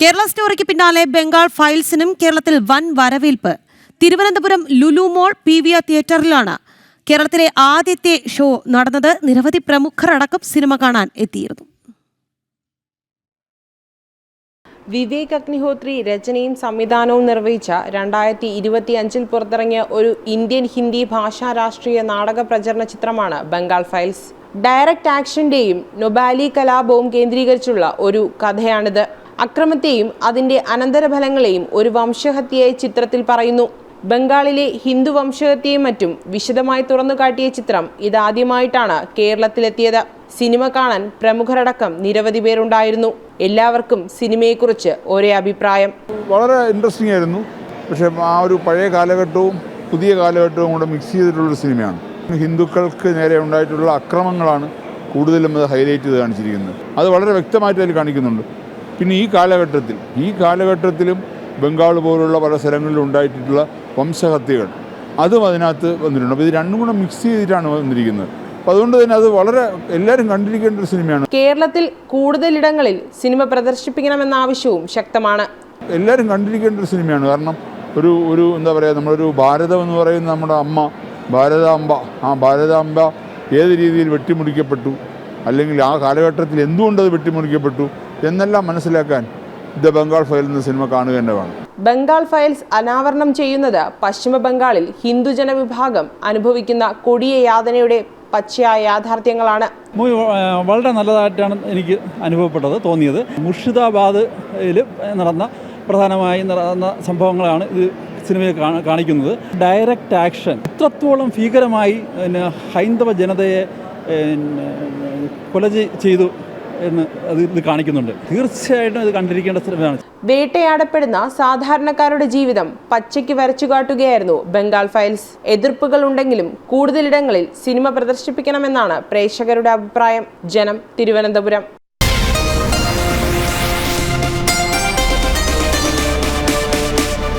കേരള സ്റ്റോറിക്ക് പിന്നാലെ ബംഗാൾ ഫയൽസിനും കേരളത്തിൽ വൻ വരവേൽപ്പ്. തിരുവനന്തപുരം ലുലു മോൾ PVR തിയേറ്ററിലാണ് കേരളത്തിലെ ആദ്യത്തെ ഷോ നടന്നത്. നിരവധി പ്രമുഖർ അടക്കം സിനിമ കാണാൻ എത്തിയിരുന്നു. വിവേക് അഗ്നിഹോത്രി രചനയും സംവിധാനവും നിർവഹിച്ച 2025 പുറത്തിറങ്ങിയ ഒരു ഇന്ത്യൻ ഹിന്ദി ഭാഷാ രാഷ്ട്രീയ നാടക പ്രചരണ ചിത്രമാണ് ബംഗാൾ ഫയൽസ്. ഡയറക്റ്റ് ആക്ഷന്റെയും നൊബാലി കലാപവും കേന്ദ്രീകരിച്ചുള്ള ഒരു കഥയാണിത്. അക്രമത്തെയും അതിന്റെ അനന്തരഫലങ്ങളെയും ഒരു വംശഹത്യയായി ചിത്രത്തിൽ പറയുന്നു. ബംഗാളിലെ ഹിന്ദു വംശഹത്യയും മറ്റും വിശദമായി തുറന്നുകാട്ടിയ ചിത്രം ഇതാദ്യമായിട്ടാണ് കേരളത്തിലെത്തിയത്. സിനിമ കാണാൻ പ്രമുഖരടക്കം നിരവധി പേരുണ്ടായിരുന്നു. എല്ലാവർക്കും സിനിമയെക്കുറിച്ച് ഒരേ അഭിപ്രായം. വളരെ ഇൻട്രസ്റ്റിംഗ് ആയിരുന്നു. പക്ഷേ ആ ഒരു പഴയ കാലഘട്ടവും പുതിയ കാലഘട്ടവും കൂടെ മിക്സ് ചെയ്തിട്ടുള്ളൊരു സിനിമയാണ്. ഹിന്ദുക്കൾക്ക് നേരെ ഉണ്ടായിട്ടുള്ള അക്രമങ്ങളാണ് കൂടുതലും അത് ഹൈലൈറ്റ് ചെയ്ത് കാണിച്ചിരിക്കുന്നത്. അത് വളരെ വ്യക്തമായിട്ട് അതിൽ കാണിക്കുന്നുണ്ട്. പിന്നെ ഈ കാലഘട്ടത്തിലും ബംഗാൾ പോലുള്ള പല സ്ഥലങ്ങളിലും ഉണ്ടായിട്ടുള്ള വംശഹത്യകൾ അതും അതിനകത്ത് വന്നിട്ടുണ്ട്. അപ്പോൾ ഇത് രണ്ടും കൂടെ മിക്സ് ചെയ്തിട്ടാണ് വന്നിരിക്കുന്നത്. അപ്പോൾ അതുകൊണ്ട് തന്നെ അത് വളരെ എല്ലാവരും കണ്ടിരിക്കേണ്ട ഒരു സിനിമയാണ്. കേരളത്തിൽ കൂടുതലിടങ്ങളിൽ സിനിമ പ്രദർശിപ്പിക്കണമെന്ന ആവശ്യവും ശക്തമാണ്. എല്ലാവരും കണ്ടിരിക്കേണ്ട ഒരു സിനിമയാണ്. കാരണം ഒരു എന്താ പറയുക, നമ്മളൊരു ഭാരതം എന്ന് പറയുന്ന നമ്മുടെ അമ്മ ഭാരതാംബ ഏത് രീതിയിൽ വെട്ടിമുറിക്കപ്പെട്ടു, അല്ലെങ്കിൽ ആ കാലഘട്ടത്തിൽ എന്തുകൊണ്ടത് വെട്ടിമുറിക്കപ്പെട്ടു എന്നെല്ലാം മനസ്സിലാക്കാൻ ദ ബംഗാൾ ഫയൽ എന്ന സിനിമ കാണുക തന്നെ വേണം. ബംഗാൾ ഫയൽസ് അനാവരണം ചെയ്യുന്നത് പശ്ചിമ ബംഗാളിൽ ഹിന്ദുജന വിഭാഗം അനുഭവിക്കുന്ന കൊടിയ യാതനയുടെ പച്ചയായ യാഥാർത്ഥ്യങ്ങളാണ്. മൂവി വളരെ നല്ലതായിട്ടാണ് എനിക്ക് തോന്നിയത്. മുർഷിദാബാദിൽ പ്രധാനമായി നടന്ന സംഭവങ്ങളാണ് ഇത് സിനിമയിൽ കാണിക്കുന്നത്. ഡയറക്റ്റ് ആക്ഷൻ ഇത്രത്തോളം ഭീകരമായി ഹൈന്ദവ ജനതയെ കൊല ചെയ്തു എന്ന് ഇത് കാണിക്കുന്നുണ്ട്. തീർച്ചയായിട്ടും ഇത് കണ്ടിരിക്കേണ്ട സിനിമയാണ്. വേട്ടയാടപ്പെടുന്ന സാധാരണക്കാരുടെ ജീവിതം പച്ചയ്ക്ക് വരച്ചു കാട്ടുകയായിരുന്നു ബംഗാൾ ഫയൽസ്. എതിർപ്പുകൾ ഉണ്ടെങ്കിലും കൂടുതലിടങ്ങളിൽ സിനിമ പ്രദർശിപ്പിക്കണമെന്നാണ് പ്രേക്ഷകരുടെ അഭിപ്രായം. ജനം, തിരുവനന്തപുരം.